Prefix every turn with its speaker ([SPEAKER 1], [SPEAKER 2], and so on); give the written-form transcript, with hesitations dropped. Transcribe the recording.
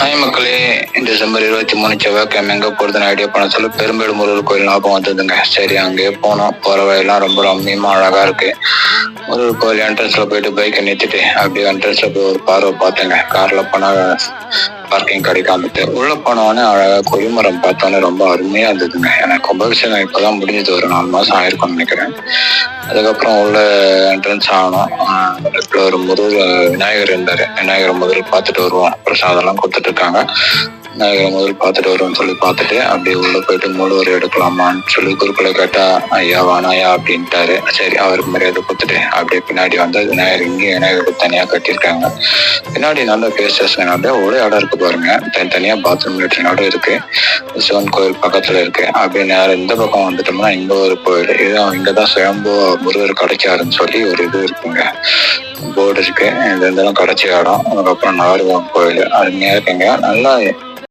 [SPEAKER 1] Hi மக்களே, December 23 செவ்வாய்க்கிழமை எங்கே போகிறதுன்னு ஐடியா பண்ண சொல்லி பெரும்பேடு முருகர் கோயில் ஞாபகம் வந்ததுங்க. சரி, அங்கேயே போனோம். போகிற வழியெல்லாம் ரொம்ப ரம்மியமாக அழகாக இருக்குது. முருகர் கோயில் என்ட்ரன்ஸில் போயிட்டு பைக்கை நிறுத்திட்டு அப்படியே என்ட்ரன்ஸில் போய் ஒரு பார்வை பார்த்தேங்க. காரில் போனால் பார்க்கிங் கிடைக்காமட்டு உள்ளே போனோடனே அழகாக கொடிமரம் பார்த்தோன்னே ரொம்ப அருமையாக இருந்ததுங்க. எனக்கு கும்பாபிஷேகம் இப்போ தான் முடிஞ்சது, ஒரு 4 மாதம் ஆயிருக்கும்னு நினைக்கிறேன். அதுக்கப்புறம் உள்ள என்ட்ரன்ஸ் ஆகணும். இப்போ ஒரு விநாயகர் இருந்தார். விநாயகர் முதல் பார்த்துட்டு வருவோம். பிரசாதம்லாம் கொடுத்துட்டு இருக்காங்க. விநாயகர் முதல் பார்த்துட்டு வருவோம்னு சொல்லி பார்த்துட்டு அப்படியே உள்ளே போயிட்டு முழுவர் எடுக்கலாமான்னு சொல்லி குருக்களை கேட்டால் ஐயா வானாயா அப்படின்ட்டாரு. சரி, அவருக்கு மரியாதை கொடுத்துட்டு அப்படியே பின்னாடி வந்து விநாயகர் இங்கேயும் விநாயகருக்கு தனியாக கட்டியிருக்காங்க. பின்னாடி நல்ல பேசஸ்னால ஒரே இடம் இருக்கு பாருங்க. தனித்தனியாக பாத்ரூம் லேட்ரினோட இருக்கு. சிவன் கோயில் பக்கத்தில் இருக்கு. அப்படியே நேரம் இந்த பக்கம் வந்துட்டோம்னா இங்கே ஒரு கோயில், இதுதான் இங்கே தான் சுயம்பு முருகர் கிடைச்சாருன்னு சொல்லி ஒரு இது இருக்குங்க, போர்டு இருக்கு. இந்த இதெல்லாம் கிடைச்ச இடம். அதுக்கப்புறம் நாகர்கோவில் கோயில் அருமையாக இருக்குங்க. நல்லா